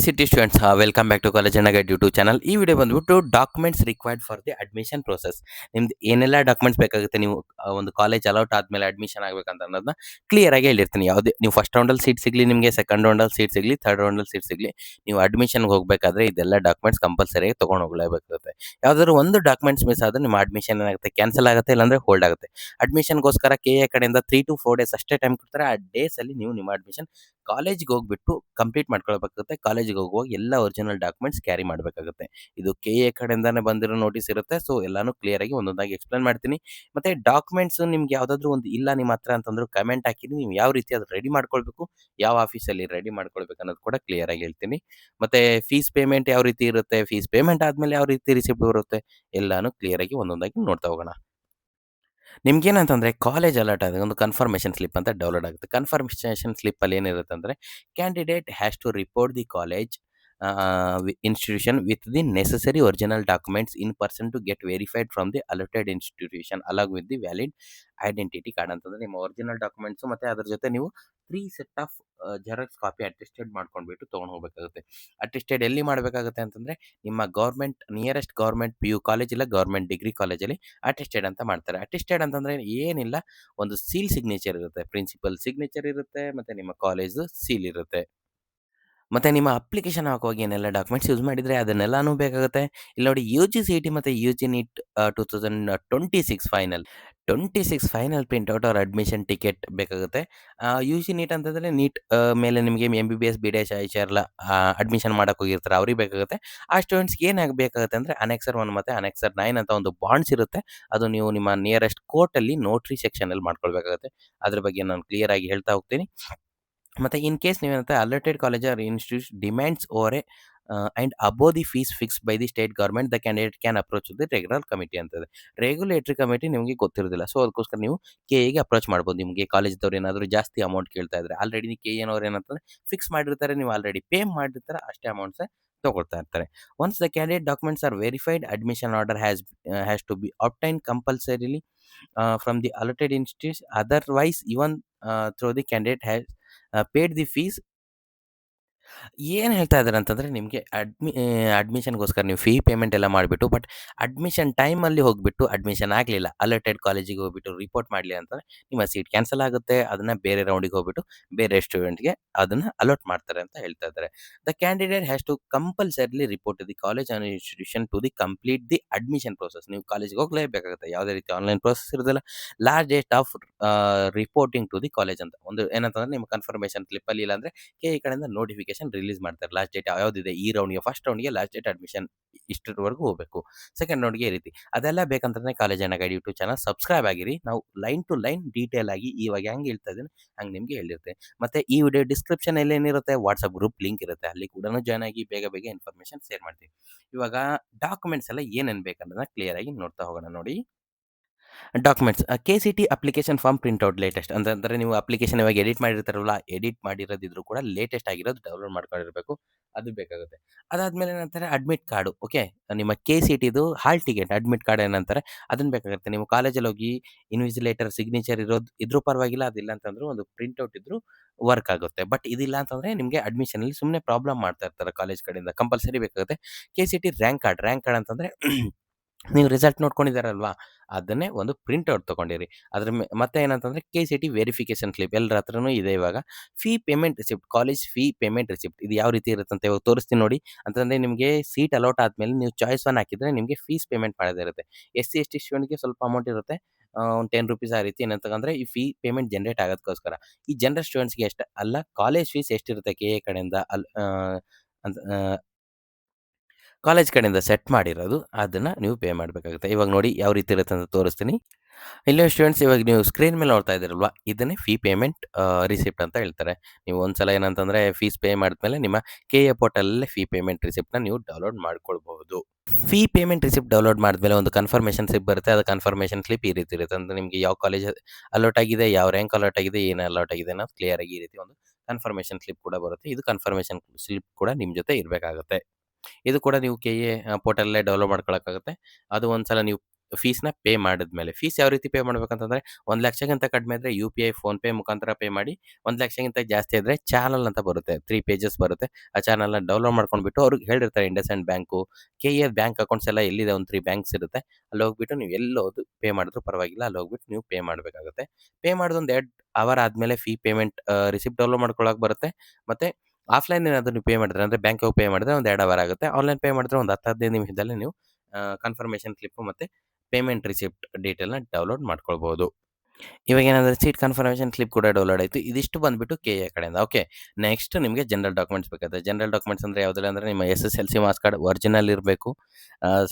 City students welcome back to college guide YouTube channel. ಈ video ಬಂದ್ಬಿಟ್ಟು documents required for the admission process. ನಿಮ್ದು ಏನೆಲ್ಲ documents ಬೇಕಾಗುತ್ತೆ ನೀವು ಒಂದು ಕಾಲೇಜ್ ಅಲೌಟ್ ಆದಮೇಲೆ ಅಡ್ಮಿಷನ್ ಆಗಬೇಕಂತ ಅನ್ನೋದನ್ನ ಕ್ಲಿಯರ್ ಆಗಿ ಹೇಳಿರ್ತೀನಿ. ಯಾವುದೇ ನೀವು ಫಸ್ಟ್ ರೌಂಡಲ್ಲಿ ಸೀಟ್ ಸಿಗಲಿ, ನಿಮಗೆ ಸೆಕೆಂಡ್ ರೌಂಡಲ್ಲಿ ಸೀಟ್ ಸಿಗಲಿ, ಥರ್ಡ್ ರೌಂಡಲ್ಲಿ ಸೀಟ್ ಸಿಗಲಿ, ನೀವು ಅಡ್ಮಿಷನ್ಗೆ ಹೋಗಬೇಕಾದ್ರೆ ಇದೆಲ್ಲ ಡಾಕ್ಯುಮೆಂಟ್ಸ್ ಕಂಪಲ್ಸರಿಯಾಗಿ ತೊಗೊಂಡು ಹೋಗಲೇಬೇಕಾಗುತ್ತೆ. ಯಾವುದಾದ್ರು ಒಂದು ಡಾಕ್ಯುಮೆಂಟ್ಸ್ ಮಿಸ್ ಆದರೆ ನಿಮ್ಮ ಅಡ್ಮಿಷನ್ ಏನಾಗುತ್ತೆ, ಕ್ಯಾನ್ಸಲ್ ಆಗುತ್ತೆ, ಇಲ್ಲಾಂದರೆ ಹೋಲ್ಡ್ ಆಗುತ್ತೆ. ಅಡ್ಮಿಷನ್ಗೋಸ್ಕರ KA ಕಡೆಯಿಂದ 3 to 4 ಡೇಸ್ ಅಷ್ಟೇ ಟೈಮ್ ಕೊಡ್ತಾರೆ. ಆ ಡೇಸಲ್ಲಿ ನೀವು ನಿಮ್ಮ ಅಡ್ಮಿಷನ್ ಕಾಲೇಜ್ಗೆ ಹೋಗ್ಬಿಟ್ಟು ಕಂಪ್ಲೀಟ್ ಮಾಡ್ಕೊಳ್ಬೇಕಾಗುತ್ತೆ. ಕಾಲೇಜಿಗೆ ಹೋಗುವಾಗ ಎಲ್ಲ ಒರಿಜಿನಲ್ ಡಾಕ್ಯುಮೆಂಟ್ಸ್ ಕ್ಯಾರಿ ಮಾಡಬೇಕಾಗುತ್ತೆ. ಇದು KA ಕಡೆಯಿಂದಾನೇ ಬಂದಿರೋ ನೋಟಿಸ್ ಇರುತ್ತೆ. ಸೊ ಎಲ್ಲಾನು ಕ್ಲಿಯರ್ ಆಗಿ ಒಂದೊಂದಾಗಿ ಎಕ್ಸ್ಪ್ಲೇನ್ ಮಾಡ್ತೀನಿ. ಮತ್ತೆ ಡಾಕ್ಯುಮೆಂಟ್ಸ್ ನಿಮ್ಗೆ ಯಾವುದಾದ್ರೂ ಒಂದು ಇಲ್ಲ ನಿಮ್ಮ ಹತ್ರ ಅಂತಂದ್ರು ಕಮೆಂಟ್ ಹಾಕಿರಿ. ನೀವು ಯಾವ ರೀತಿ ಅದು ರೆಡಿ ಮಾಡ್ಕೊಳ್ಬೇಕು, ಯಾವ ಆಫೀಸಲ್ಲಿ ರೆಡಿ ಮಾಡ್ಕೊಳ್ಬೇಕು ಅನ್ನೋದು ಕೂಡ ಕ್ಲಿಯರ್ ಆಗಿ ಹೇಳ್ತೀನಿ. ಮತ್ತೆ ಫೀಸ್ ಪೇಮೆಂಟ್ ಯಾವ ರೀತಿ ಇರುತ್ತೆ, ಫೀಸ್ ಪೇಮೆಂಟ್ ಆದಮೇಲೆ ಯಾವ ರೀತಿ ರಿಸಿಪ್ಟ್ ಬರುತ್ತೆ, ಎಲ್ಲಾನು ಕ್ಲಿಯರ್ ಆಗಿ ಒಂದೊಂದಾಗಿ ನೋಡ್ತಾ ಹೋಗೋಣ. ನಿಮ್ಗೇನಂತಂದರೆ ಕಾಲೇಜ್ ಅಲರ್ಟ್ ಆದಾಗ ಒಂದು ಕನ್ಫರ್ಮೇಷನ್ ಸ್ಲಿಪ್ ಅಂತ ಡೌನ್ಲೋಡ್ ಆಗುತ್ತೆ. ಕನ್ಫರ್ಮೇಷನ್ ಸ್ಲಿಪ್ಪಲ್ಲಿ ಏನಿರುತ್ತೆ ಅಂದರೆ, candidate has to report the college institution with the necessary original documents in person to get verified from the allotted institution along with the valid identity card. ಅಂತಂದರೆ ನಿಮ್ಮ original documents ಮತ್ತು ಅದ್ರ ಜೊತೆ ನೀವು 3 set of xerox copy attested ಮಾಡ್ಕೊಂಡ್ಬಿಟ್ಟು ತೊಗೊಂಡು ಹೋಗಬೇಕಾಗುತ್ತೆ. Attested ಎಲ್ಲಿ ಮಾಡಬೇಕಾಗುತ್ತೆ ಅಂತಂದರೆ, ನಿಮ್ಮ ನಿಯರೆಸ್ಟ್ ಗೌರ್ಮೆಂಟ್ PU ಕಾಲೇಜ್ ಇಲ್ಲ ಗೌರ್ಮೆಂಟ್ ಡಿಗ್ರಿ ಕಾಲೇಜಲ್ಲಿ ಅಟೆಸ್ಟೆಡ್ ಅಂತ ಮಾಡ್ತಾರೆ. ಅಟೆಸ್ಟೆಡ್ ಅಂತಂದರೆ ಏನಿಲ್ಲ, ಒಂದು ಸೀಲ್ ಸಿಗ್ನೇಚರ್ ಇರುತ್ತೆ, ಪ್ರಿನ್ಸಿಪಲ್ ಸಿಗ್ನೇಚರ್ ಇರುತ್ತೆ, ಮತ್ತು ನಿಮ್ಮ ಕಾಲೇಜು ಸೀಲ್ ಇರುತ್ತೆ. ಮತ್ತು ನಿಮ್ಮ ಅಪ್ಲಿಕೇಶನ್ ಹಾಕುವಾಗ ಏನೆಲ್ಲ ಡಾಕ್ಯುಮೆಂಟ್ಸ್ ಯೂಸ್ ಮಾಡಿದರೆ ಅದನ್ನೆಲ್ಲನೂ ಬೇಕಾಗುತ್ತೆ. ಇಲ್ಲಿ ನೋಡಿ, UG CET ಮತ್ತು UG NEET 2026 ಫೈನಲ್ ಪ್ರಿಂಟೌಟ್ ಅವ್ರ ಅಡ್ಮಿಷನ್ ಟಿಕೆಟ್ ಬೇಕಾಗುತ್ತೆ. UG NEET ಅಂತಂದರೆ ನೀಟ್ ಮೇಲೆ ನಿಮಗೆ MBBS BDS IHR ಅಡ್ಮಿಷನ್ ಮಾಡೋಕೆ ಹೋಗಿರ್ತಾರೆ, ಅವ್ರಿಗೆ ಬೇಕಾಗುತ್ತೆ. ಆ ಸ್ಟೂಡೆಂಟ್ಸ್ಗೆ ಏನು ಬೇಕಾಗುತ್ತೆ ಅಂದರೆ ಅನೆಕ್ಸರ್ 1 ಮತ್ತು ಅನೆಕ್ಸರ್ 9 ಅಂತ ಒಂದು ಬಾಂಡ್ಸ್ ಇರುತ್ತೆ. ಅದು ನೀವು ನಿಮ್ಮ ನಿಯರೆಸ್ಟ್ ಕೋರ್ಟಲ್ಲಿ ನೋಟ್ರಿ ಸೆಕ್ಷನಲ್ಲಿ ಮಾಡ್ಕೊಳ್ಬೇಕಾಗುತ್ತೆ. ಅದ್ರ ಬಗ್ಗೆ ನಾನು ಕ್ಲಿಯರ್ ಆಗಿ ಹೇಳ್ತಾ ಹೋಗ್ತೀನಿ. ಮತ್ತು ಇನ್ ಕೇಸ್ ನೀವೇನಂತ allotted college or institute demands over and above the fees fixed by the state government the candidate can approach the regular committee ಅಂತದೆ. ರೆಗ್ಯುಲೇಟರಿ ಕಮಿಟಿ ನಿಮಗೆ ಗೊತ್ತಿರೋದಿಲ್ಲ. ಸೊ ಅದಕ್ಕೋಸ್ಕರ ನೀವು KAಗೆ ಅಪ್ರೋಚ್ ಮಾಡ್ಬೋದು. ನಿಮಗೆ ಕಾಲೇಜ್ದವ್ರು ಏನಾದರೂ ಜಾಸ್ತಿ ಅಮೌಂಟ್ ಕೇಳ್ತಾ ಇದ್ದಾರೆ, ಆಲ್ರೆಡಿ KAನವ್ರು ಏನಂತಂದರೆ ಫಿಕ್ಸ್ ಮಾಡಿರ್ತಾರೆ, ನೀವು ಆಲ್ರೆಡಿ ಪೇ ಮಾಡಿರ್ತಾರೆ, ಅಷ್ಟೇ ಅಮೌಂಟ್ಸೇ ತೊಗೊಳ್ತಾ ಇರ್ತಾರೆ. Once the candidate documents are verified, admission order has to be obtain compulsorily from the allotted institute. Otherwise even through the candidate has paid the fees. ಏನು ಹೇಳ್ತಾ ಇದ್ದಾರೆ ಅಂತಂದರೆ, ನಿಮಗೆ ಅಡ್ಮಿಷನ್ಗೋಸ್ಕರ ನೀವು ಫೀ ಪೇಮೆಂಟ್ ಎಲ್ಲ ಮಾಡಿಬಿಟ್ಟು, ಬಟ್ ಅಡ್ಮಿಷನ್ ಟೈಮಲ್ಲಿ ಹೋಗಿಬಿಟ್ಟು ಅಡ್ಮಿಷನ್ ಆಗಲಿಲ್ಲ, ಅಲರ್ಟೆಡ್ ಕಾಲೇಜಿಗೆ ಹೋಗ್ಬಿಟ್ಟು ರಿಪೋರ್ಟ್ ಮಾಡಲಿ ಅಂತಂದರೆ ನಿಮ್ಮ ಸೀಟ್ ಕ್ಯಾನ್ಸಲ್ ಆಗುತ್ತೆ. ಅದನ್ನು ಬೇರೆ ರೌಂಡಿಗೆ ಹೋಗ್ಬಿಟ್ಟು ಬೇರೆ ಸ್ಟೂಡೆಂಟ್ಗೆ ಅದನ್ನು ಅಲಾಟ್ ಮಾಡ್ತಾರೆ ಅಂತ ಹೇಳ್ತಾ ಇದ್ದಾರೆ. The candidate has to compulsorily report the college and institution to the complete the admission process. ನೀವು ಕಾಲೇಜಿಗೆ ಹೋಗಲೇಬೇಕಾಗುತ್ತೆ, ಯಾವುದೇ ರೀತಿ ಆನ್ಲೈನ್ ಪ್ರೋಸೆಸ್ ಇರೋದಿಲ್ಲ. Last date of reporting to the college ಅಂತ ಒಂದು ಏನಂತಂದರೆ, ನಿಮ್ಮ ಕನ್ಫರ್ಮೇಷನ್ ಸ್ಲಿಪ್ಪಲ್ಲಿ ಇಲ್ಲಾಂದರೆ KA ಕಡೆಯಿಂದ ನೋಟಿಫಿಕೇಶನ್ ರಿಲೀಸ್ ಮಾಡ್ತಾರೆ. ಲಾಸ್ಟ್ ಡೇಟ್ ಯಾವುದಿದೆ, ಈ ರೌಂಡ್ಗೆ ಫಸ್ಟ್ ರೌಂಡ್ಗೆ ಲಾಸ್ಟ್ ಡೇಟ್ ಅಡ್ಮಿಷನ್ ಇಷ್ಟರವರೆಗೂ ಹೋಗಬೇಕು. ಸೆಕೆಂಡ್ ರೌಂಡ್ಗೆ ಈ ರೀತಿ ಅದೆಲ್ಲ ಬೇಕಂತಂದರೆ college guide YouTube channel subscribe ಆಗಿರಿ. ನಾವು ಲೈನ್ ಟು ಲೈನ್ ಡೀಟೇಲ್ ಆಗಿ ಇವಾಗ ಹೆಂಗೆ ಹೇಳ್ತಾ ಇದ್ದೀನಿ ಹಂಗೆ ನಿಮಗೆ ಹೇಳಿರ್ತೀನಿ. ಮತ್ತು ಈ ವಿಡಿಯೋ ಡಿಸ್ಕ್ರಿಪ್ಷನಲ್ಲಿ ಏನಿರುತ್ತೆ, ವಾಟ್ಸಪ್ ಗ್ರೂಪ್ ಲಿಂಕ್ ಇರುತ್ತೆ, ಅಲ್ಲಿ ಕೂಡ ಜಾಯ್ನ್ ಆಗಿ ಬೇಗ ಬೇಗ ಇನ್ಫಾರ್ಮೇಷನ್ ಶೇರ್ ಮಾಡ್ತೀವಿ. ಇವಾಗ ಡಾಕ್ಯುಮೆಂಟ್ಸ್ ಎಲ್ಲ ಏನೇನು ಬೇಕನ್ನೋದನ್ನ ಕ್ಲಿಯರ್ ಆಗಿ ನೋಡ್ತಾ ಹೋಗೋಣ. ನೋಡಿ, documents KCT application form printout latest ಅಂತಂದರೆ, ನೀವು ಅಪ್ಲಿಕೇಶನ್ ಇವಾಗ ಎಡಿಟ್ ಮಾಡಿರ್ತಾರಲ್ಲ, ಎಡಿಟ್ ಮಾಡಿರೋದಿದ್ರು ಕೂಡ ಲೇಟೆಸ್ಟ್ ಆಗಿರೋದು ಡೌನ್ಲೋಡ್ ಮಾಡ್ಕೊಂಡಿರಬೇಕು, ಅದು ಬೇಕಾಗುತ್ತೆ. ಅದಾದಮೇಲೆ ಏನಂತಾರೆ, ಅಡ್ಮಿಟ್ ಕಾರ್ಡು. ಓಕೆ, ನಿಮ್ಮ KCTದು ಹಾಲ್ ಟಿಕೆಟ್ ಅಡ್ಮಿಟ್ ಕಾರ್ಡ್ ಏನಂತಾರೆ, ಅದನ್ನು ಬೇಕಾಗುತ್ತೆ. ನೀವು ಕಾಲೇಜಲ್ಲಿ ಹೋಗಿ ಇನ್ವಿಜಿಲೇಟರ್ ಸಿಗ್ನೇಚರ್ ಇದ್ರೂ ಪರವಾಗಿಲ್ಲ, ಅದಿಲ್ಲ ಅಂತಂದರೂ ಒಂದು ಪ್ರಿಂಟ್ಔಟ್ ಇದ್ದರೂ ವರ್ಕ್ ಆಗುತ್ತೆ. ಬಟ್ ಇದಿಲ್ಲ ಅಂತಂದರೆ ನಿಮಗೆ ಅಡ್ಮಿಷನಲ್ಲಿ ಸುಮ್ಮನೆ ಪ್ರಾಬ್ಲಮ್ ಮಾಡ್ತಾ ಇರ್ತಾರೆ ಕಾಲೇಜ್ ಕಡೆಯಿಂದ, ಕಂಪಲ್ಸರಿ ಬೇಕಾಗುತ್ತೆ. KCT ರ್ಯಾಂಕ್ ಕಾರ್ಡ್ ಅಂತಂದರೆ ನೀವು ರಿಸಲ್ಟ್ ನೋಡ್ಕೊಂಡಿದ್ದಾರಲ್ವಾ, ಅದನ್ನೇ ಒಂದು ಪ್ರಿಂಟ್ಔಟ್ ತೊಗೊಂಡಿರಿ. ಅದ್ರ ಮತ್ತೆ ಏನಂತಂದರೆ KCT ವೆರಿಫಿಕೇಷನ್ ಸ್ಲಿಪ್ ಎಲ್ಲರ ಹತ್ರನೂ ಇದೆ ಇವಾಗ. Fee payment receipt, college fee payment receipt, ಇದು ಯಾವ ರೀತಿ ಇರುತ್ತೆ ಅಂತ ಇವಾಗ ತೋರಿಸ್ತೀನಿ ನೋಡಿ. ಅಂತಂದರೆ ನಿಮಗೆ ಸೀಟ್ ಅಲಾಟ್ ಆದಮೇಲೆ ನೀವು ಚಾಯ್ಸ್ 1 ಹಾಕಿದರೆ ನಿಮಗೆ ಫೀಸ್ ಪೇಮೆಂಟ್ ಮಾಡೋದಿರುತ್ತೆ. SC ST ಸ್ಟೂಡೆಂಟ್ಗೆ ಸ್ವಲ್ಪ ಅಮೌಂಟ್ ಇರುತ್ತೆ, ಒಂದು ₹10 ಆ ರೀತಿ. ಏನಂತಂದರೆ ಈ ಫೀ ಪೇಮೆಂಟ್ ಜನರೇಟ್ ಆಗೋದಕ್ಕೋಸ್ಕರ. ಈ ಜನರಲ್ ಸ್ಟೂಡೆಂಟ್ಸ್ಗೆ ಅಷ್ಟೇ ಅಲ್ಲ, ಕಾಲೇಜ್ ಫೀಸ್ ಎಷ್ಟಿರುತ್ತೆ KA ಕಡೆಯಿಂದ ಅಂತ ಕಾಲೇಜ್ ಕಡೆಯಿಂದ ಸೆಟ್ ಮಾಡಿರೋದು, ಅದನ್ನು ನೀವು ಪೇ ಮಾಡಬೇಕಾಗುತ್ತೆ. ಇವಾಗ ನೋಡಿ ಯಾವ ರೀತಿ ಇರುತ್ತೆ ಅಂತ ತೋರಿಸ್ತೀನಿ. ಇಲ್ಲೇ ಸ್ಟೂಡೆಂಟ್ಸ್, ಇವಾಗ ನೀವು ಸ್ಕ್ರೀನ್ ಮೇಲೆ ನೋಡ್ತಾ ಇದ್ದೀರಲ್ವಾ, ಇದನ್ನೇ ಫೀ ಪೇಮೆಂಟ್ ರಿಸಿಪ್ಟ್ ಅಂತ ಹೇಳ್ತಾರೆ. ನೀವು ಒಂದ್ಸಲ ಏನಂತಂದರೆ ಫೀಸ್ ಪೇ ಮಾಡಿದ್ಮೇಲೆ ನಿಮ್ಮ KA ಪೋರ್ಟಲಲ್ಲೇ ಫೀ ಪೇಮೆಂಟ್ ರಿಸಿಪ್ಟ್ನ ನೀವು ಡೌನ್ಲೋಡ್ ಮಾಡ್ಕೊಳ್ಬಹುದು. ಫೀ ಪೇಮೆಂಟ್ ರಿಸಿಪ್ಟ್ ಡೌನ್ಲೋಡ್ ಮಾಡಿದ್ಮೇಲೆ ಒಂದು ಕನ್ಫರ್ಮೇಷನ್ ಸ್ಲಿಪ್ ಬರುತ್ತೆ. ಅದು ಕನ್ಫರ್ಮೇಷನ್ ಸ್ಲಿಪ್ ಈ ರೀತಿ ಇರುತ್ತೆ. ಅಂದರೆ ನಿಮಗೆ ಯಾವ ಕಾಲೇಜ್ ಅಲಾಟ್ ಆಗಿದೆ, ಯಾವ ರ್ಯಾಂಕ್ ಅಲಾಟ್ ಆಗಿದೆ, ಏನು ಅಲಾಟ್ ಆಗಿದೆ ಅನ್ನೋದು ಕ್ಲಿಯರ್ ಆಗಿ ಈ ರೀತಿ ಒಂದು ಕನ್ಫರ್ಮೇಷನ್ ಸ್ಲಿಪ್ ಕೂಡ ಬರುತ್ತೆ. ಇದು ಕನ್ಫರ್ಮೇಷನ್ ಸ್ಲಿಪ್ ಕೂಡ ನಿಮ್ಮ ಜೊತೆ ಇರಬೇಕಾಗುತ್ತೆ. ಇದು ಕೂಡ ನೀವು KA ಪೋರ್ಟಲಲ್ಲೇ ಡೌನ್ಲೋಡ್ ಮಾಡ್ಕೊಳ್ಳೋಕ್ಕಾಗುತ್ತೆ. ಅದು ಒಂದ್ಸಲ ನೀವು ಫೀಸ್‌ನ ಪೇ ಮಾಡಿದ್ಮೇಲೆ. ಫೀಸ್ ಯಾವ ರೀತಿ ಪೇ ಮಾಡ್ಬೇಕಂತಂದ್ರೆ 1,00,000ಗಿಂತ ಕಡಿಮೆ ಇದ್ರೆ ಯು-ಪಿ-ಐ, ಫೋನ್‌ಪೇ ಮುಖಾಂತರ ಪೇ ಮಾಡಿ. 1,00,000ಗಿಂತ ಜಾಸ್ತಿ ಇದ್ರೆ ಚಾನಲ್ ಅಂತ ಬರುತ್ತೆ. 3 ಪೇಜಸ್ ಬರುತ್ತೆ. ಆ ಚಾನಲ್‌ನ ಡೌನ್ಲೋಡ್ ಮಾಡ್ಕೊಂಡ್ಬಿಟ್ಟು ಅವ್ರಿಗೆ ಹೇಳಿರ್ತಾರೆ IndusInd bank, K-E-A bank accounts ಎಲ್ಲ ಎಲ್ಲಿದೆ ಒಂದು 3 ಬ್ಯಾಂಕ್ಸ್ ಇರುತ್ತೆ. ಅಲ್ಲಿ ಹೋಗ್ಬಿಟ್ಟು ನೀವು ಎಲ್ಲಿ ಹೋದ್ರು ಪೇ ಮಾಡಿದ್ರು ಪರವಾಗಿಲ್ಲ. ಅಲ್ಲಿ ಹೋಗ್ಬಿಟ್ಟು ನೀವು ಪೇ ಮಾಡಬೇಕಾಗುತ್ತೆ. ಪೇ ಮಾಡಿದ ಒಂದು 2 ಅವರ್ ಆದ್ಮೇಲೆ ಫೀ ಪೇಮೆಂಟ್ ರಿಸಿಪ್ಟ್ ಡೌನ್ಲೋಡ್ ಮಾಡ್ಕೊಳ್ಳೋಕೆ ಬರುತ್ತೆ. ಮತ್ತೆ ಆಫ್‌ಲೈನ್ ಏನಾದ್ರು ನೀವು ಪೇ ಮಾಡಿದ್ರೆ ಅಂದ್ರೆ ಬ್ಯಾಂಕ್‌ಗೆ ಹೋಗಿ ಪೇ ಮಾಡಿದ್ರೆ ಒಂದು 2 ಅವರ್ ಆಗುತ್ತೆ. ಆನ್‌ಲೈನ್ ಪೇ ಮಾಡಿದ್ರೆ ಒಂದು 10, 15 ನಿಮಿಷದಲ್ಲಿ ನೀವು ಕನ್ಫರ್ಮೇಷನ್ ಸ್ಲಿಪ್ಪು ಮತ್ತೆ ಪೇಮೆಂಟ್ ರಿಸಿಪ್ಟ್ ಡೀಟೇಲ್‌ನ ಡೌನ್ಲೋಡ್ ಮಾಡ್ಕೊಳ್ಬಹುದು. ಇವಾಗೇನಂದ್ರೆ ಸೀಟ್ ಕನ್ಫರ್ಮೇಷನ್ ಸ್ಲಿಪ್ ಕೂಡ ಡೌನ್ಲೋಡ್ ಆಯ್ತು. ಇದಿಷ್ಟು ಬಂದ್ಬಿಟ್ಟು ಕೆ-ಎ ಕಡೆಯಿಂದ. ಓಕೆ. ನೆಕ್ಸ್ಟ್ ನಿಮಗೆ ಜನರಲ್ ಡಾಕ್ಯುಮೆಂಟ್ಸ್ ಬೇಕಾಗುತ್ತೆ. ಜನರಲ್ ಡಾಕ್ಯುಮೆಂಟ್ಸ್ ಅಂದ್ರೆ ಯಾವುದೆಲ್ಲ ಅಂದ್ರೆ ನಿಮ್ಮ ಎಸ್-ಎಸ್-ಎಲ್-ಸಿ ಮಾರ್ಕ್ಸ್ ಕಾರ್ಡ್ ಒರಿಜಿನಲ್ ಇರಬೇಕು.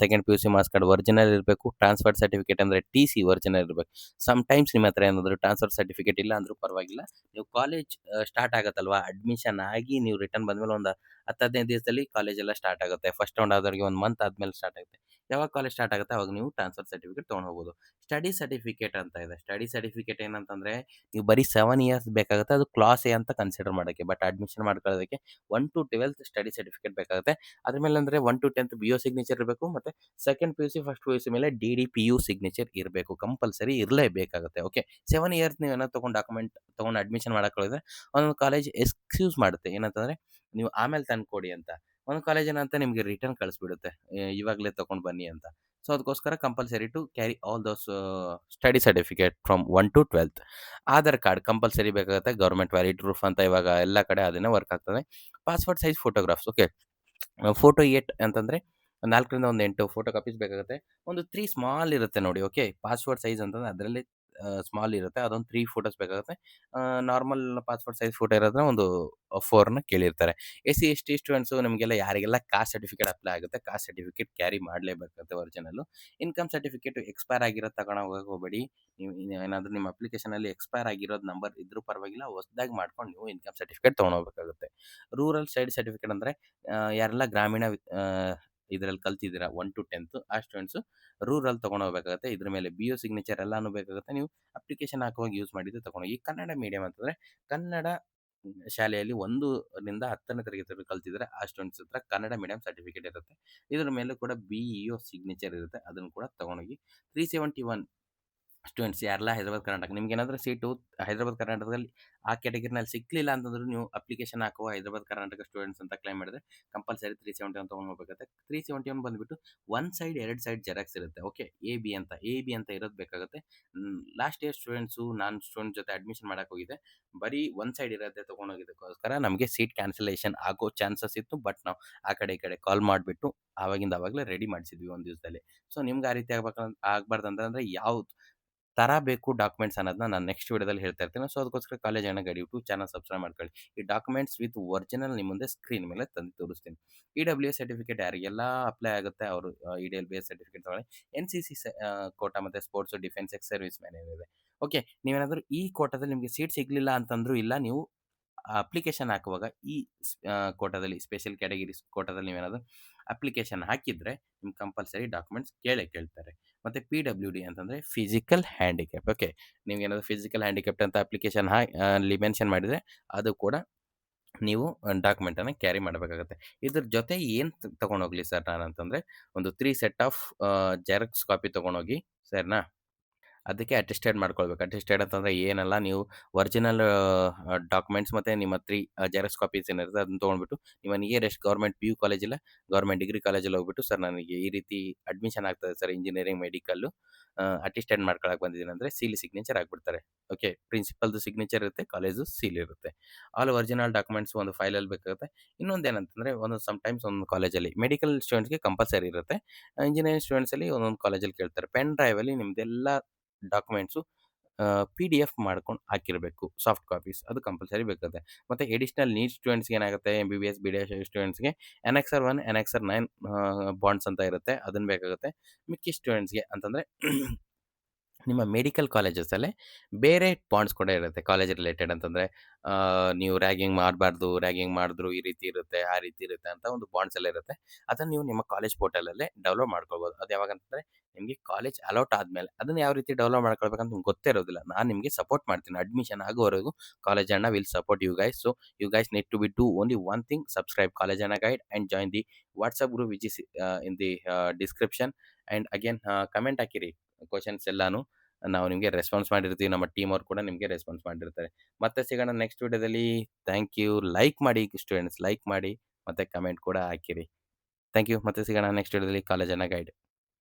Second PUC marks card original ಇರಬೇಕು. ಟ್ರಾನ್ಸ್‌ಫರ್ ಸರ್ಟಿಫಿಕೇಟ್ ಅಂದ್ರೆ ಟಿ-ಸಿ ಒರಿಜಿನಲ್ ಇರಬೇಕು. ಸಮ್‌ಟೈಮ್ಸ್ ನಿಮ್ಮ ಹತ್ರ ಏನಾದ್ರು ಟ್ರಾನ್ಸ್‌ಫರ್ ಸರ್ಟಿಫಿಕೇಟ್ ಇಲ್ಲ ಅಂದ್ರೂ ಪರವಾಗಿಲ್ಲ. ನೀವು ಕಾಲೇಜ್ ಸ್ಟಾರ್ಟ್ ಆಗತ್ತಲ್ವಾ, ಅಡ್ಮಿಷನ್ ಆಗಿ ನೀವು ರಿಟರ್ನ್ ಬಂದ್ಮೇಲೆ ಒಂದು 10, 15 ದಿವಸದಲ್ಲಿ ಕಾಲೇಜ್ ಎಲ್ಲ ಸ್ಟಾರ್ಟ್ ಆಗುತ್ತೆ. ಫಸ್ಟ್ ರೌಂಡ್ ಆದವರಿಗೆ 1 ಮಂತ್ ಆದ್ಮೇಲೆ ಸ್ಟಾರ್ಟ್ ಆಗುತ್ತೆ. ಯಾವಾಗ ಕಾಲೇಜ್ ಸ್ಟಾರ್ಟ್ ಆಗುತ್ತೆ ಅವಾಗ ನೀವು ಟ್ರಾನ್ಸ್‌ಫರ್ ಸರ್ಟಿಫಿಕೇಟ್ ತೊಗೊಂಡು ಹೋಗ್ಬೋದು. ಸ್ಟಡಿ ಸರ್ಟಿಫಿಕೇಟ್ ಅಂತ ಇದೆ. ಸ್ಟಡಿ ಸರ್ಟಿಫಿಕೇಟ್ ಏನಂತಂದ್ರೆ ನೀವು ಬರೀ 7 ಇಯರ್ಸ್ ಬೇಕಾಗುತ್ತೆ. ಅದು ಕ್ಲಾಸ್ ಎ ಅಂತ ಕನ್ಸಿಡರ್ ಮಾಡೋಕ್ಕೆ. ಬಟ್ ಅಡ್ಮಿಷನ್ ಮಾಡ್ಕೊಳ್ಳೋದಕ್ಕೆ 1-12 ಸ್ಟಡಿ ಸರ್ಟಿಫಿಕೇಟ್ ಬೇಕಾಗುತ್ತೆ. ಅದ್ರ ಮೇಲೆ ಅಂದ್ರೆ 1-10 ಬಿ-ಒ ಸಿಗ್ನೇಚರ್ ಇರಬೇಕು. ಮತ್ತೆ ಸೆಕೆಂಡ್ ಪಿ-ಯು-ಸಿ, ಫಸ್ಟ್ ಪಿ-ಯು-ಸಿ ಮೇಲೆ ಡಿ-ಡಿ-ಪಿ-ಯು ಸಿಗ್ನೇಚರ್ ಇರಬೇಕು. ಕಂಪಲ್ಸರಿ ಇರಲೇಬೇಕಾಗುತ್ತೆ. ಓಕೆ. 7 ಇಯರ್ಸ್ ನೀವು ಏನಾದ್ರು ತಗೊಂಡು ಡಾಕ್ಯುಮೆಂಟ್ ತಗೊಂಡು ಅಡ್ಮಿಷನ್ ಮಾಡಕ್ಕೆ ಹೋದ್ರೆ ಒಂದೊಂದು ಕಾಲೇಜ್ ಎಕ್ಸ್‌ಕ್ಯೂಸ್ ಮಾಡುತ್ತೆ. ಏನಂತಂದ್ರೆ ನೀವು ಆಮೇಲೆ ತಂದ್ಕೊಡಿ ಅಂತ. ಒಂದೊಂದು ಕಾಲೇಜ್ ಏನಂತ ನಿಮಗೆ ರಿಟರ್ನ್ ಕಳಿಸ್ಬಿಡುತ್ತೆ. ಇವಾಗಲೇ ತಗೊಂಡು ಬನ್ನಿ ಅಂತ. ಸೊ ಅದಕ್ಕೋಸ್ಕರ compulsory to carry all those study certificate from 1-12. Aadhaar card compulsory ಬೇಕಾಗುತ್ತೆ. ಗವರ್ನಮೆಂಟ್ ವ್ಯಾಲಿಡ್ ಪ್ರೂಫ್ ಅಂತ ಇವಾಗ ಎಲ್ಲ ಕಡೆ ಅದನ್ನೇ ವರ್ಕ್ ಆಗ್ತದೆ. Passport size photographs. Okay. Photo 8 ಅಂತಂದ್ರೆ 4ರಿಂದ ಒಂದು 8 ಫೋಟೋ ಕಾಪೀಸ್ ಬೇಕಾಗುತ್ತೆ. ಒಂದು 3 ಸ್ಮಾಲ್ ಇರುತ್ತೆ ನೋಡಿ. ಓಕೆ. ಪಾಸ್‌ಪೋರ್ಟ್ ಸೈಜ್ ಅಂತಂದ್ರೆ ಅದರಲ್ಲಿ ಸ್ಮಾಲ್ ಇರುತ್ತೆ. ಅದೊಂದು 3 ಫೋಟೋಸ್ ಬೇಕಾಗುತ್ತೆ. ನಾರ್ಮಲ್ ಪಾಸ್‌ಪೋರ್ಟ್ ಸೈಜ್ ಫೋಟೋ ಇರೋದ್ರೆ ಒಂದು 4ನ ಕೇಳಿರ್ತಾರೆ. ಎಸ್-ಸಿ, ಎಸ್-ಟಿ ಸ್ಟೂಡೆಂಟ್ಸು ನಿಮಗೆಲ್ಲ ಯಾರಿಗೆಲ್ಲ ಕಾಸ್ಟ್ ಸರ್ಟಿಫಿಕೇಟ್ ಅಪ್ಲೈ ಆಗುತ್ತೆ, ಕಾಸ್ಟ್ ಸರ್ಟಿಫಿಕೇಟ್ ಕ್ಯಾರಿ ಮಾಡಲೇಬೇಕಾಗುತ್ತೆ ಒರಿಜಿನಲ್ಲು. ಇನ್ಕಮ್ ಸರ್ಟಿಫಿಕೇಟ್ ಎಕ್ಸ್ಪೈರ್ ಆಗಿರೋದು ತಗೊಂಡು ಹೋಗಕ್ಕೆ ಹೋಗಬೇಡಿ. ನೀವು ಏನಾದರೂ ನಿಮ್ಮ ಅಪ್ಲಿಕೇಶನಲ್ಲಿ ಎಕ್ಸ್ಪೈರ್ ಆಗಿರೋದು ನಂಬರ್ ಇದ್ರೂ ಪರವಾಗಿಲ್ಲ, ಹೊಸದಾಗಿ ಮಾಡ್ಕೊಂಡು ನೀವು ಇನ್ಕಮ್ ಸರ್ಟಿಫಿಕೇಟ್ ತೊಗೊಂಡು ಹೋಗಬೇಕಾಗುತ್ತೆ. ರೂರಲ್ ಸೈಡ್ ಸರ್ಟಿಫಿಕೇಟ್ ಅಂದರೆ ಯಾರೆಲ್ಲ ಗ್ರಾಮೀಣ ಇದರಲ್ಲಿ ಕಲ್ತಿದ್ದೀರಾ 1-10 ಆ ಸ್ಟೂಡೆಂಟ್ಸು ರೂರಲ್ ತೊಗೊಂಡು ಹೋಗಬೇಕಾಗುತ್ತೆ. ಇದ್ರ ಮೇಲೆ ಬಿ-ಒ ಸಿಗ್ನೇಚರ್ ಎಲ್ಲಾನು ಬೇಕಾಗುತ್ತೆ. ನೀವು ಅಪ್ಲಿಕೇಶನ್ ಹಾಕುವಾಗ ಯೂಸ್ ಮಾಡಿದ್ದು ತೊಗೊಂಡೋಗಿ. ಕನ್ನಡ ಮೀಡಿಯಂ ಅಂತಂದರೆ ಕನ್ನಡ ಶಾಲೆಯಲ್ಲಿ 1ರಿಂದ 10ನೇ ತರಗತಿವರೆಗೂ ಕಲ್ತಿದ್ರೆ ಆ ಸ್ಟೂಡೆಂಟ್ಸ್ ಹತ್ರ ಕನ್ನಡ ಮೀಡಿಯಂ ಸರ್ಟಿಫಿಕೇಟ್ ಇರುತ್ತೆ. ಇದ್ರ ಮೇಲೂ ಕೂಡ ಬಿ-ಇ-ಒ ಸಿಗ್ನೇಚರ್ ಇರುತ್ತೆ. ಅದನ್ನು ಕೂಡ ತೊಗೊಂಡೋಗಿ. 371 ಸ್ಟೂಡೆಂಟ್ಸ್ ಯಾರೆಲ್ಲ ಹೈದರಾಬಾದ್ ಕರ್ನಾಟಕ ನಿಮ್ಗೇನಾದ್ರೂ ಸೀಟು ಹೈದರಾಬಾದ್ ಕರ್ನಾಟಕದಲ್ಲಿ ಆ ಕ್ಯಾಟಗರಿನಲ್ಲಿ ಸಿಕ್ಕಲಿಲ್ಲ ಅಂತಂದ್ರೂ ನೀವು ಅಪ್ಲಿಕೇಶನ್ ಹಾಕುವ ಹೈದರಾಬಾದ್ ಕರ್ನಾಟಕ ಸ್ಟೂಡೆಂಟ್ಸ್ ಅಂತ ಕ್ಲೈಮ್ ಮಾಡಿದ್ರೆ ಕಂಪಲ್ಸರಿ 371 ತೊಗೊಂಡು ಹೋಗಬೇಕಾಗುತ್ತೆ. 371 ಬಂದುಬಿಟ್ಟು 1 ಸೈಡ್ 2 ಸೈಡ್ ಜೆರಾಕ್ಸ್ ಇರುತ್ತೆ. ಓಕೆ. ಎ ಬಿ ಅಂತ ಇರೋದು ಬೇಕಾಗುತ್ತೆ. ಲಾಸ್ಟ್ ಇಯರ್ ಸ್ಟೂಡೆಂಟ್ಸು ನಾನು ಸ್ಟೂಡೆಂಟ್ ಜೊತೆ ಅಡ್ಮಿಷನ್ ಮಾಡಕ್ಕೆ ಹೋಗಿದ್ದೆ. ಬರೀ 1 ಸೈಡ್ ಇರೋದೇ ತೊಗೊಂಡೋಗಿದ್ದಕ್ಕೋಸ್ಕರ ನಮಗೆ ಸೀಟ್ ಕ್ಯಾನ್ಸಲೇಷನ್ ಆಗೋ ಚಾನ್ಸಸ್ ಇತ್ತು. ಬಟ್ ನಾವು ಆ ಕಡೆ ಈ ಕಡೆ ಕಾಲ್ ಮಾಡಿಬಿಟ್ಟು ಆವಾಗಿಂದ ಆವಾಗಲೇ ರೆಡಿ ಮಾಡಿಸಿದ್ವಿ ಒಂದು ದಿವಸದಲ್ಲಿ. ಸೊ ನಿಮ್ಗೆ ಆ ರೀತಿ ಆಗಬಾರ್ದು ಅಂತಂದರೆ ಯಾವ್ದು ಥರ ಬೇಕು ಡಾಕ್ಯುಮೆಂಟ್ಸ್ ಅನ್ನೋದನ್ನ ನಾನು ನೆಕ್ಸ್ಟ್ ವಿಡಿಯೋದಲ್ಲಿ ಹೇಳ್ತಾ ಇರ್ತೀನಿ. ಸೊ ಅದಕ್ಕೋಸ್ಕರ college Anna guide YouTube channel subscribe ಮಾಡ್ಕೊಳ್ಳಿ. ಈ ಡಾಕ್ಯುಮೆಂಟ್ಸ್ ವಿತ್ ಒರಿಜಿನಲ್ ನಿಮ್ಮ ಮುಂದೆ ಸ್ಕ್ರೀನ್ ಮೇಲೆ ತಂದು ತೋರಿಸ್ತೀನಿ. ಇ-ಡಬ್ಲ್ಯೂ-ಎಸ್ ಸರ್ಟಿಫಿಕೇಟ್ ಯಾರಿಗೆಲ್ಲ ಅಪ್ಲೈ ಆಗುತ್ತೆ ಅವರು ಇ-ಡಬ್ಲ್ಯೂ-ಎಸ್ ಸರ್ಟಿಫಿಕೇಟ್ ತಗೊಳ್ಳಿ. ಎನ್-ಸಿ-ಸಿ ಕೋಟಾ ಮತ್ತು sports, defence, ex service man ಏನಿದೆ. ಓಕೆ. ನೀವೇನಾದರೂ ಈ ಕೋಟಾದಲ್ಲಿ ನಿಮಗೆ ಸೀಟ್ ಸಿಗಲಿಲ್ಲ ಅಂತಂದ್ರೂ ಇಲ್ಲ, ನೀವು ಅಪ್ಲಿಕೇಶನ್ ಹಾಕುವಾಗ ಈ ಕೋಟಾದಲ್ಲಿ ಸ್ಪೆಷಲ್ ಕ್ಯಾಟಗರೀಸ್ ಕೋಟಾದಲ್ಲಿ ನೀವೇನಾದರೂ ಅಪ್ಲಿಕೇಶನ್ ಹಾಕಿದರೆ ನಿಮ್ಗೆ ಕಂಪಲ್ಸರಿ ಡಾಕ್ಯುಮೆಂಟ್ಸ್ ಕೇಳ್ತಾರೆ. ಮತ್ತು ಪಿ-ಡಬ್ಲ್ಯೂ-ಡಿ ಅಂತಂದರೆ ಫಿಸಿಕಲ್ ಹ್ಯಾಂಡಿಕ್ಯಾಪ್. ಓಕೆ. ನೀವೇನಾದರೂ ಫಿಸಿಕಲ್ ಹ್ಯಾಂಡಿಕ್ಯಾಪ್ಟ್ ಅಂತ ಅಪ್ಲಿಕೇಶನ್ ಅಲ್ಲಿ ಮೆನ್ಷನ್ ಮಾಡಿದರೆ ಅದು ಕೂಡ ನೀವು ಡಾಕ್ಯುಮೆಂಟನ್ನು ಕ್ಯಾರಿ ಮಾಡಬೇಕಾಗುತ್ತೆ. ಇದ್ರ ಜೊತೆ ಏನು ತೊಗೊಂಡೋಗ್ಲಿ ಸರ್ ನಾನು ಅಂತಂದರೆ ಒಂದು 3 ಸೆಟ್ ಆಫ್ ಜೆರಾಕ್ಸ್ ಕಾಪಿ ತೊಗೊಂಡೋಗಿ ಸರಿನಾ? ಅದಕ್ಕೆ ಅಟೆಸ್ಟೆಡ್ ಮಾಡ್ಕೊಳ್ಬೇಕು. ಅಟೆಸ್ಟೆಡ್ ಅಂತಂದರೆ ಏನಲ್ಲ, ನೀವು ಒರಿಜಿನಲ್ ಡಾಕ್ಯುಮೆಂಟ್ಸ್ ಮತ್ತು ನಿಮ್ಮ 3 ಜೆರಾಕ್ಸ್ ಕಾಪೀಸ್ ಏನಿರುತ್ತೆ ಅದನ್ನ ತೊಗೊಂಡ್ಬಿಟ್ಟು ನಿಮ್ಮ ನಿಯರೆಸ್ಟ್ ಗೌರ್ಮೆಂಟ್ ಪಿ-ಯು ಕಾಲೇಜ್ ಇಲ್ಲ ಗೌರ್ಮೆಂಟ್ ಡಿಗ್ರಿ ಕಾಲೇಜಲ್ಲಿ ಹೋಗ್ಬಿಟ್ಟು ಸರ್ ನನಗೆ ಈ ರೀತಿ ಅಡ್ಮಿಷನ್ ಆಗ್ತದೆ ಸರ್ ಇಂಜಿನಿಯರಿಂಗ್ ಮೆಡಿಕಲ್ಲು, ಅಟೆಸ್ಟೆಡ್ ಮಾಡ್ಕೊಳಕ್ಕೆ ಬಂದಿದ್ದೀನಿ ಅಂದರೆ ಸೀಲ್ ಸಿಗ್ನೇಚರ್ ಹಾಕ್ಬಿಡ್ತಾರೆ. ಓಕೆ. ಪ್ರಿನ್ಸಿಪಲ್ದು ಸಿಗ್ನೇಚರ್ ಇರುತ್ತೆ, ಕಾಲೇಜು ಸೀಲ್ ಇರುತ್ತೆ. ಆಲ್ ಒರಿಜಿನಲ್ ಡಾಕ್ಯುಮೆಂಟ್ಸ್ ಒಂದು ಫೈಲಲ್ಲಿ ಬೇಕಾಗುತ್ತೆ. ಇನ್ನೊಂದೇನಂತಂದರೆ ಸಮ್‌ಟೈಮ್ಸ್ ಒಂದೊಂದು ಕಾಲೇಜಲ್ಲಿ ಮೆಡಿಕಲ್ ಸ್ಟೂಡೆಂಟ್ಸ್‌ಗೆ ಕಂಪಲ್ಸರಿ ಇರುತ್ತೆ. ಇಂಜಿನಿಯರಿಂಗ್ ಸ್ಟೂಡೆಂಟ್ಸಲ್ಲಿ ಒಂದೊಂದು ಕಾಲೇಜಲ್ಲಿ ಕೇಳ್ತಾರೆ. ಪೆನ್ ಡ್ರೈವಲ್ಲಿ ನಿಮ್ಮದೆಲ್ಲ ಡಾಕ್ಯುಮೆಂಟ್ಸು PDF ಮಾಡ್ಕೊಂಡು ಹಾಕಿರಬೇಕು. ಸಾಫ್ಟ್ ಕಾಪೀಸ್ ಅದು ಕಂಪಲ್ಸರಿ ಬೇಕಾಗುತ್ತೆ. ಮತ್ತು ಎಡಿಷನಲ್ ನೀಟ್ ಸ್ಟೂಡೆಂಟ್ಸ್‌ಗೆ ಏನಾಗುತ್ತೆ MBBS, BDS ಸ್ಟೂಡೆಂಟ್ಸ್‌ಗೆ ಅನೆಕ್ಸರ್ 1, ಅನೆಕ್ಸರ್ 9 ಬಾಂಡ್ಸ್ ಅಂತ ಇರುತ್ತೆ. ಅದನ್ನು ಬೇಕಾಗುತ್ತೆ. ಮಿಕ್ಕಿ ಸ್ಟೂಡೆಂಟ್ಸ್‌ಗೆ ಅಂತಂದರೆ ನಿಮ್ಮ ಮೆಡಿಕಲ್ ಕಾಲೇಜಸಲ್ಲೇ ಬೇರೆ ಬಾಂಡ್ಸ್ ಕೂಡ ಇರುತ್ತೆ ಕಾಲೇಜ್ ರಿಲೇಟೆಡ್ ಅಂತಂದ್ರೆ ನೀವು ರ್ಯಾಗಿಂಗ್ ಮಾಡಬಾರ್ದು, ರ್ಯಾಗಿಂಗ್ ಮಾಡಿದ್ರು ಈ ರೀತಿ ಇರುತ್ತೆ, ಆ ರೀತಿ ಇರುತ್ತೆ ಅಂತ ಒಂದು ಬಾಂಡ್ಸ್ ಎಲ್ಲ ಇರುತ್ತೆ. ಅದನ್ನ ನೀವು ನಿಮ್ಮ ಕಾಲೇಜ್ ಪೋರ್ಟಲಲ್ಲೇ ಡೌನ್ಲೋಡ್ ಮಾಡ್ಕೊಳ್ಬೋದು. ಅದು ಯಾವಾಗಂತಂದ್ರೆ ನಿಮಗೆ ಕಾಲೇಜ್ ಅಲಾಟ್ ಆದ್ಮೇಲೆ. ಅದನ್ನ ಯಾವ ರೀತಿ ಡೌನ್ಲೋಡ್ ಮಾಡ್ಕೊಳ್ಬೇಕಂತ ನಿಮ್ಗೆ ಗೊತ್ತೇ ಇರೋದಿಲ್ಲ. ನಾನು ನಿಮಗೆ ಸಪೋರ್ಟ್ ಮಾಡ್ತೀನಿ. ಅಡ್ಮಿಷನ್ ಆಗೋವರೆಗೂ college Anna will support you guys. So you guys need to be do only one thing, subscribe college Anna guide and join the WhatsApp group which is in the description. And again comment ಹಾಕಿರಿ questions ಎಲ್ಲಾನು. ನಾವು ನಿಮಗೆ response ಮಾಡಿರ್ತೀವಿ. ನಮ್ಮ team ಅವ್ರು ಕೂಡ ನಿಮಗೆ response ಮಾಡಿರ್ತಾರೆ. ಮತ್ತೆ ಸಿಗೋಣ ನೆಕ್ಸ್ಟ್ ವಿಡಿಯೋದಲ್ಲಿ. Thank you. ಲೈಕ್ ಮಾಡಿ ಸ್ಟೂಡೆಂಟ್ಸ್, ಲೈಕ್ ಮಾಡಿ ಮತ್ತೆ ಕಮೆಂಟ್ ಕೂಡ ಹಾಕಿರಿ. Thank you. ಮತ್ತೆ ಸಿಗೋಣ ನೆಕ್ಸ್ಟ್ ವಿಡಿಯೋದಲ್ಲಿ ಕಾಲೇಜ್ ಅನ್ನ ಗೈಡ್.